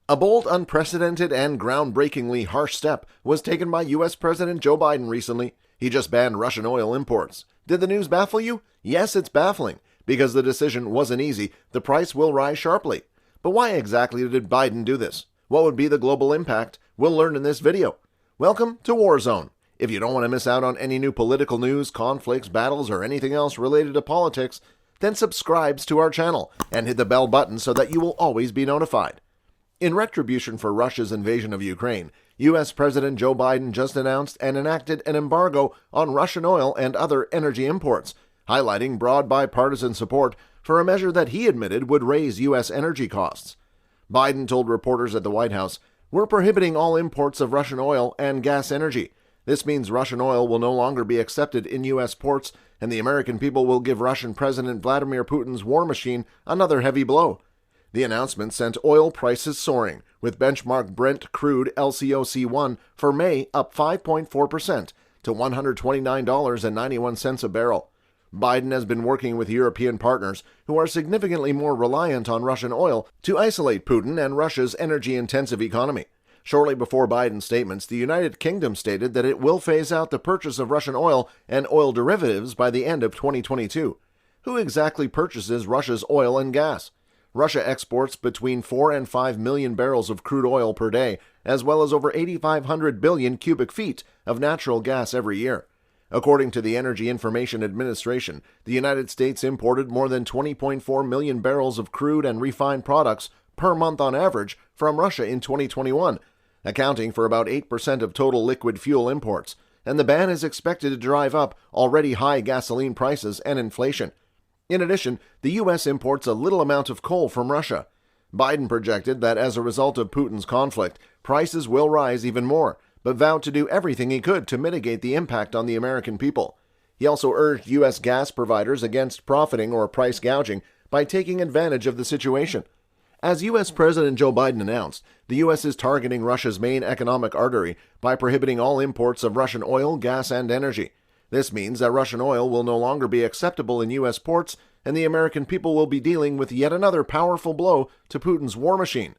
A bold, unprecedented, and groundbreakingly harsh step was taken by U.S. President Joe Biden recently. He just banned Russian oil imports. Did the news baffle you? Yes, it's baffling. Because the decision wasn't easy, the price will rise sharply. But why exactly did Biden do this? What would be the global impact? We'll learn in this video. Welcome to War Zone. If you don't want to miss out on any new political news, conflicts, battles, or anything else related to politics, then subscribe to our channel and hit the bell button so that you will always be notified. In retribution for Russia's invasion of Ukraine, U.S. President Joe Biden just announced and enacted an embargo on Russian oil and other energy imports, highlighting broad bipartisan support for a measure that he admitted would raise U.S. energy costs. Biden told reporters at the White House, "We're prohibiting all imports of Russian oil and gas energy. This means Russian oil will no longer be accepted in U.S. ports, and the American people will give Russian President Vladimir Putin's war machine another heavy blow." The announcement sent oil prices soaring, with benchmark Brent crude LCOC1 for May up 5.4% to $129.91 a barrel. Biden has been working with European partners who are significantly more reliant on Russian oil to isolate Putin and Russia's energy-intensive economy. Shortly before Biden's statements, the United Kingdom stated that it will phase out the purchase of Russian oil and oil derivatives by the end of 2022. Who exactly purchases Russia's oil and gas? Russia exports between 4 and 5 million barrels of crude oil per day, as well as over 8,500 billion cubic feet of natural gas every year. According to the Energy Information Administration, the United States imported more than 20.4 million barrels of crude and refined products per month on average from Russia in 2021, accounting for about 8% of total liquid fuel imports, and the ban is expected to drive up already high gasoline prices and inflation. In addition, the U.S. imports a little amount of coal from Russia. Biden projected that as a result of Putin's conflict, prices will rise even more, but vowed to do everything he could to mitigate the impact on the American people. He also urged U.S. gas providers against profiting or price gouging by taking advantage of the situation. As U.S. President Joe Biden announced, the U.S. is targeting Russia's main economic artery by prohibiting all imports of Russian oil, gas, and energy. This means that Russian oil will no longer be acceptable in U.S. ports, and the American people will be dealing with yet another powerful blow to Putin's war machine.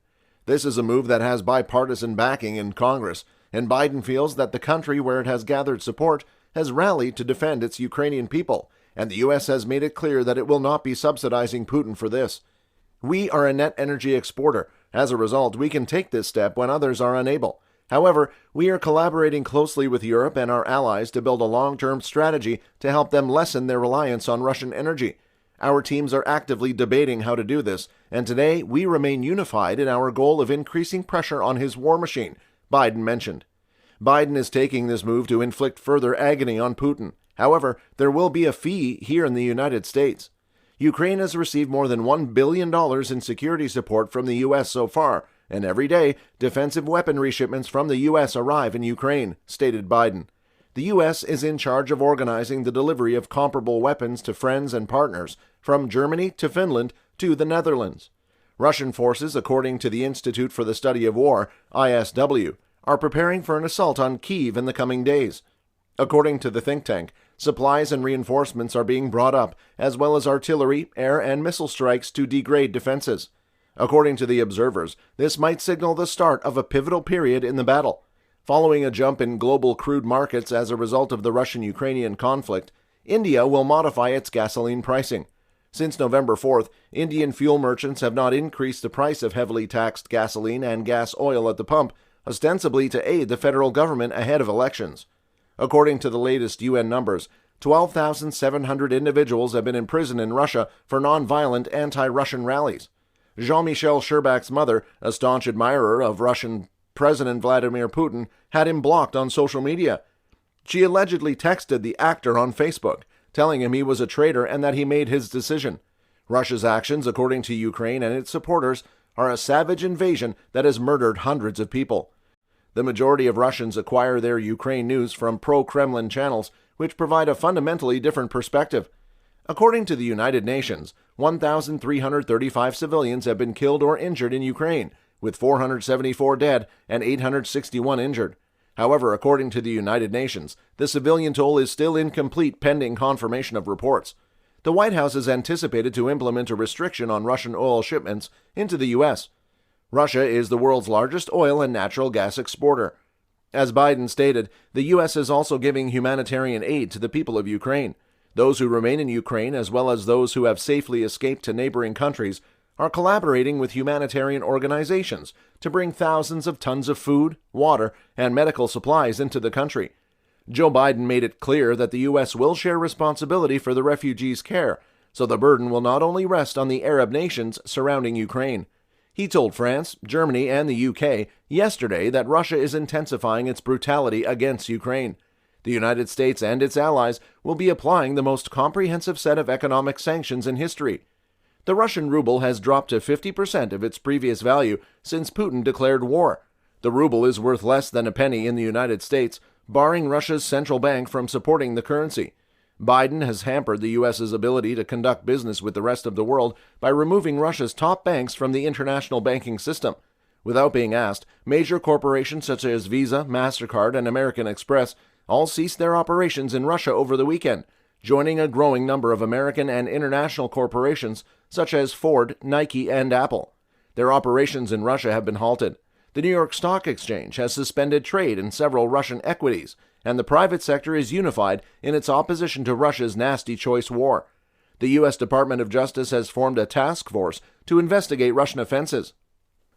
This is a move that has bipartisan backing in Congress, and Biden feels that the country where it has gathered support has rallied to defend its Ukrainian people, and the U.S. has made it clear that it will not be subsidizing Putin for this. "We are a net energy exporter. As a result, we can take this step when others are unable. However, we are collaborating closely with Europe and our allies to build a long-term strategy to help them lessen their reliance on Russian energy. Our teams are actively debating how to do this, and today we remain unified in our goal of increasing pressure on his war machine," Biden mentioned. Biden is taking this move to inflict further agony on Putin. However, there will be a fee here in the United States. Ukraine has received more than $1 billion in security support from the U.S. so far, and every day, defensive weaponry shipments from the U.S. arrive in Ukraine, stated Biden. The U.S. is in charge of organizing the delivery of comparable weapons to friends and partners, from Germany to Finland to the Netherlands. Russian forces, according to the Institute for the Study of War, ISW, are preparing for an assault on Kyiv in the coming days. According to the think tank, supplies and reinforcements are being brought up, as well as artillery, air, and missile strikes to degrade defenses. According to the observers, this might signal the start of a pivotal period in the battle. Following a jump in global crude markets as a result of the Russian-Ukrainian conflict, India will modify its gasoline pricing. Since November 4th, Indian fuel merchants have not increased the price of heavily taxed gasoline and gas oil at the pump, ostensibly to aid the federal government ahead of elections. According to the latest UN numbers, 12,700 individuals have been imprisoned in Russia for nonviolent anti-Russian rallies. Jean-Michel Sherbak's mother, a staunch admirer of Russian President Vladimir Putin, had him blocked on social media. She allegedly texted the actor on Facebook, telling him he was a traitor and that he made his decision. Russia's actions, according to Ukraine and its supporters, are a savage invasion that has murdered hundreds of people. The majority of Russians acquire their Ukraine news from pro-Kremlin channels, which provide a fundamentally different perspective. According to the United Nations, 1,335 civilians have been killed or injured in Ukraine, with 474 dead and 861 injured. However, according to the United Nations, the civilian toll is still incomplete pending confirmation of reports. The White House is anticipated to implement a restriction on Russian oil shipments into the U.S. Russia is the world's largest oil and natural gas exporter. As Biden stated, the U.S. is also giving humanitarian aid to the people of Ukraine. Those who remain in Ukraine, as well as those who have safely escaped to neighboring countries, are collaborating with humanitarian organizations to bring thousands of tons of food, water, and medical supplies into the country. Joe Biden made it clear that the U.S. will share responsibility for the refugees' care, so the burden will not only rest on the Arab nations surrounding Ukraine. He told France, Germany, and the UK yesterday that Russia is intensifying its brutality against Ukraine. The United States and its allies will be applying the most comprehensive set of economic sanctions in history. The Russian ruble has dropped to 50% of its previous value since Putin declared war. The ruble is worth less than a penny in the United States, barring Russia's central bank from supporting the currency. Biden has hampered the U.S.'s ability to conduct business with the rest of the world by removing Russia's top banks from the international banking system. Without being asked, major corporations such as Visa, MasterCard, and American Express all ceased their operations in Russia over the weekend, joining a growing number of American and international corporations such as Ford, Nike, and Apple. Their operations in Russia have been halted. The New York Stock Exchange has suspended trade in several Russian equities, and the private sector is unified in its opposition to Russia's nasty choice war. The U.S. Department of Justice has formed a task force to investigate Russian offenses.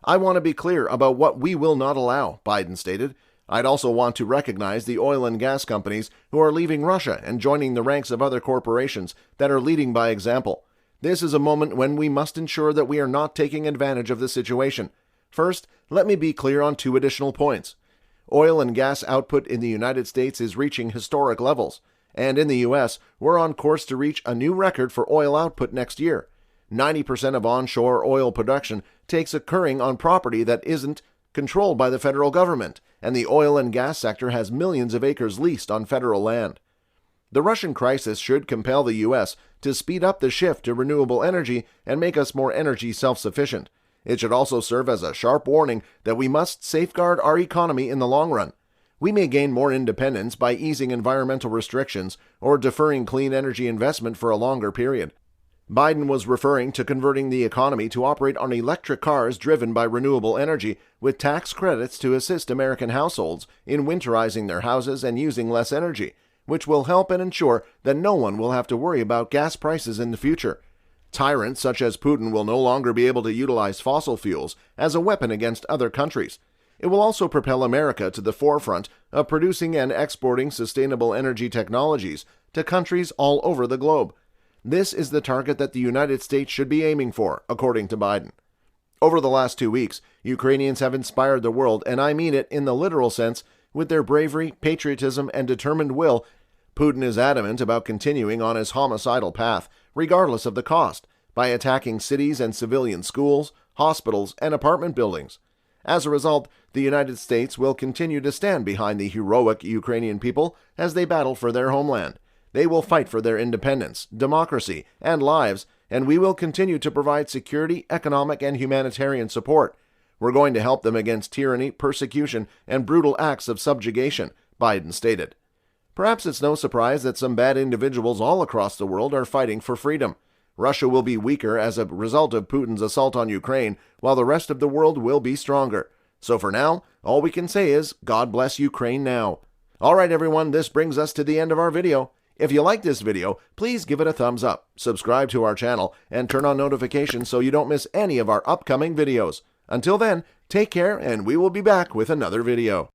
"I want to be clear about what we will not allow," Biden stated. "I'd also want to recognize the oil and gas companies who are leaving Russia and joining the ranks of other corporations that are leading by example. This is a moment when we must ensure that we are not taking advantage of the situation. First, let me be clear on two additional points. Oil and gas output in the United States is reaching historic levels, and in the U.S., we're on course to reach a new record for oil output next year. 90% of onshore oil production takes occurring on property that isn't controlled by the federal government, and the oil and gas sector has millions of acres leased on federal land. The Russian crisis should compel the U.S. to speed up the shift to renewable energy and make us more energy self-sufficient. It should also serve as a sharp warning that we must safeguard our economy in the long run. We may gain more independence by easing environmental restrictions or deferring clean energy investment for a longer period." Biden was referring to converting the economy to operate on electric cars driven by renewable energy, with tax credits to assist American households in winterizing their houses and using less energy, which will help and ensure that no one will have to worry about gas prices in the future. Tyrants such as Putin will no longer be able to utilize fossil fuels as a weapon against other countries. It will also propel America to the forefront of producing and exporting sustainable energy technologies to countries all over the globe. This is the target that the United States should be aiming for, according to Biden. Over the last 2 weeks, Ukrainians have inspired the world, and I mean it in the literal sense, with their bravery, patriotism, and determined will. Putin is adamant about continuing on his homicidal path, regardless of the cost, by attacking cities and civilian schools, hospitals, and apartment buildings. As a result, the United States will continue to stand behind the heroic Ukrainian people as they battle for their homeland. They will fight for their independence, democracy, and lives, and we will continue to provide security, economic, and humanitarian support. We're going to help them against tyranny, persecution, and brutal acts of subjugation, Biden stated. Perhaps it's no surprise that some bad individuals all across the world are fighting for freedom. Russia will be weaker as a result of Putin's assault on Ukraine, while the rest of the world will be stronger. So for now, all we can say is, God bless Ukraine now. All right, everyone, this brings us to the end of our video. If you like this video, please give it a thumbs up, subscribe to our channel, and turn on notifications so you don't miss any of our upcoming videos. Until then, take care, and we will be back with another video.